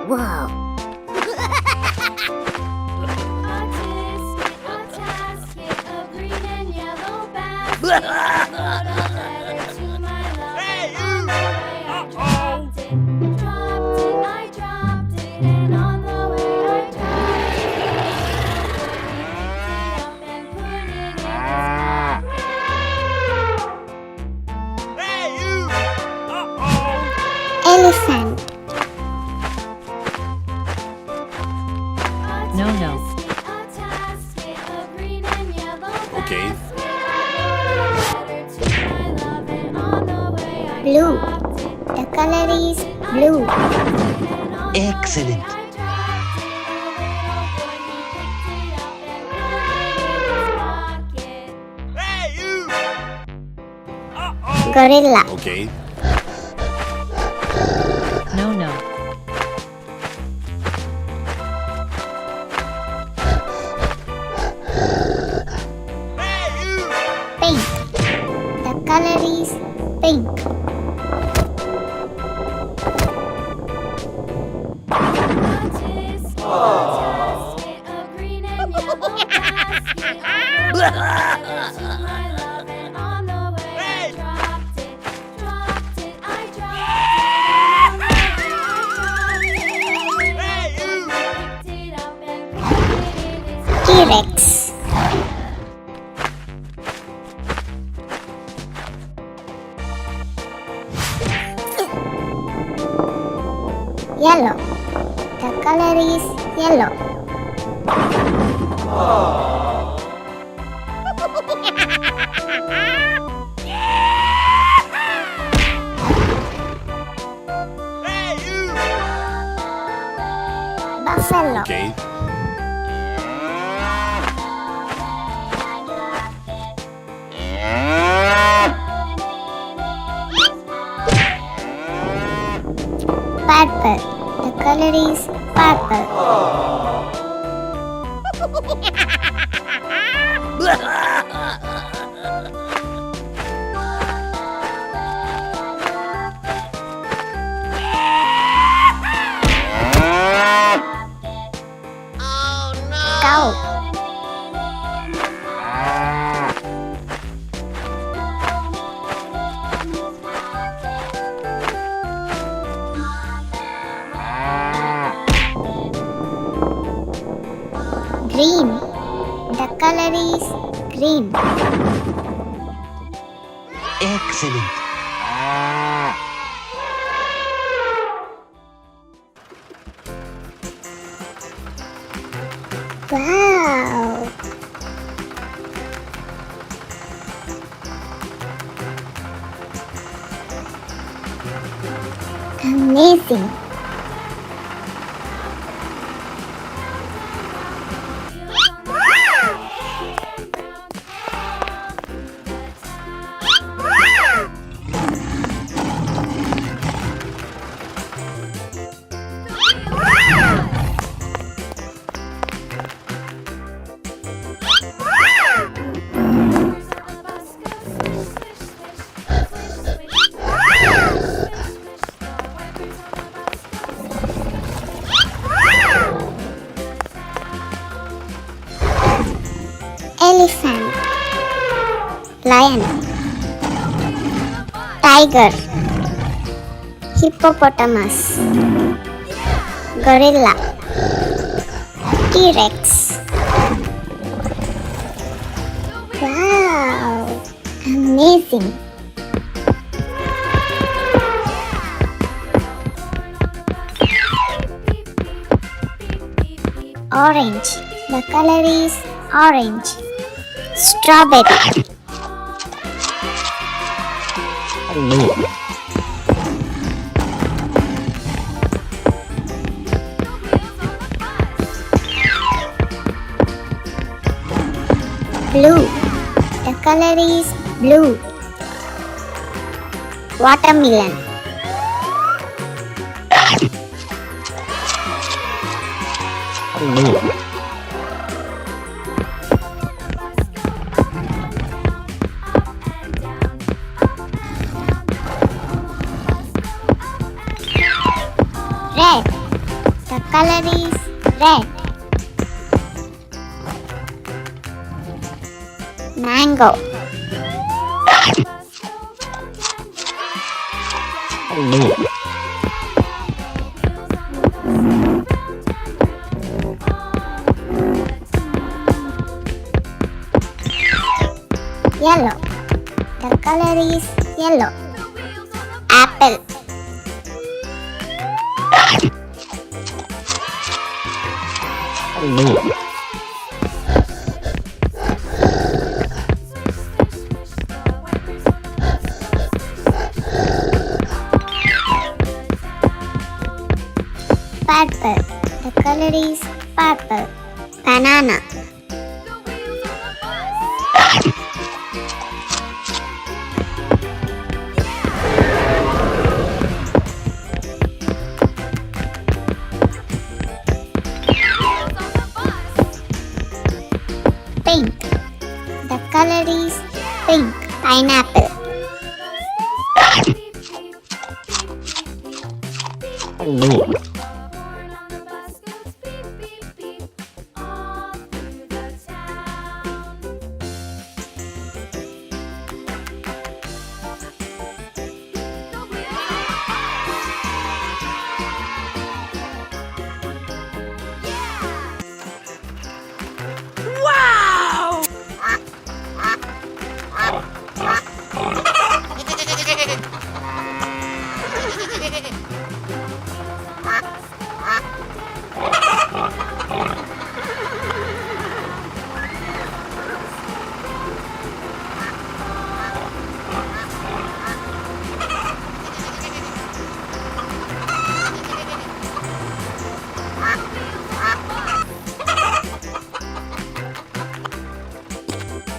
Wow. Elephant. No. Okay. Blue. The color is blue. Excellent. Gorilla. Okay. No. Pink. The color is pink. T-Rex. Yellow. The color is yellow. Buffalo. Okay. Purple. The color is purple. Cow. Green. The color is green. Excellent. Wow. Amazing. Elephant. Lion. Tiger. Hippopotamus. Gorilla. T-Rex. Wow. Amazing. Orange. The color is orange. Strawberry. Blue. The color is blue. Watermelon. Red. The color is red. Mango. Yellow. The color is yellow. Apple. Purple. The color is purple. Banana. Pink. The color is pink. Pineapple.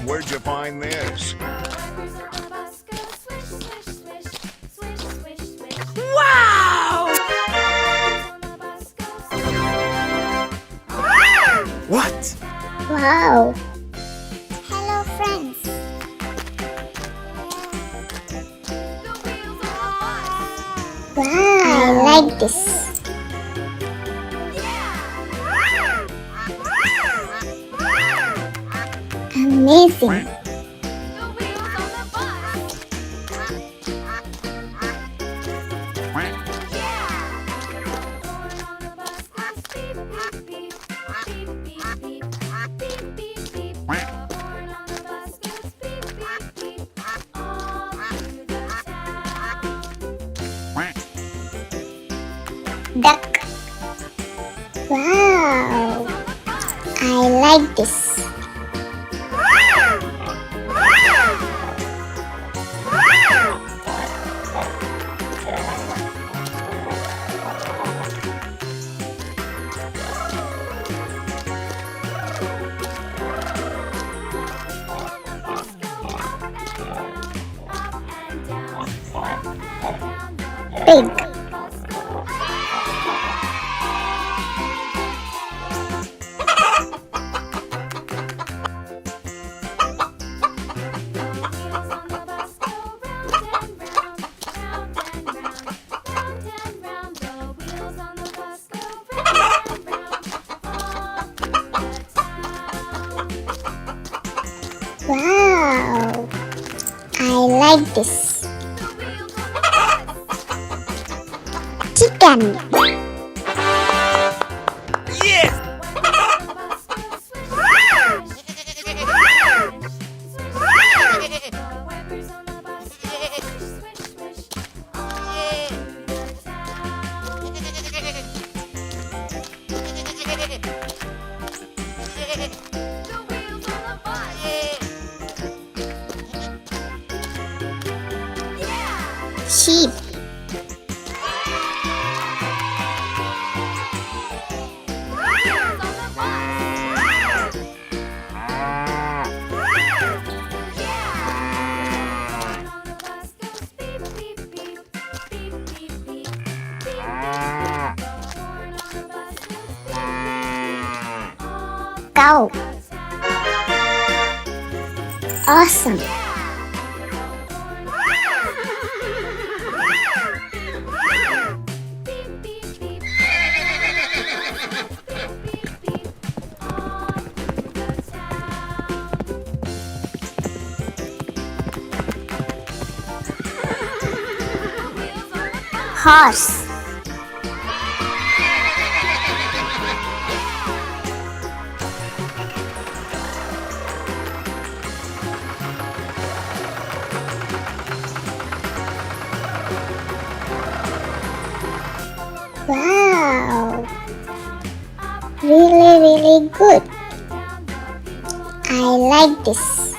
Where'd you find this? Wow! What? Wow. Hello friends. Wow, I like this. Amazing. Duck. Wow, I like this. Pig. Wow, I like this. Chicken. Yes! Sheep. Cow. Awesome. horse. Wow, really good. I like this.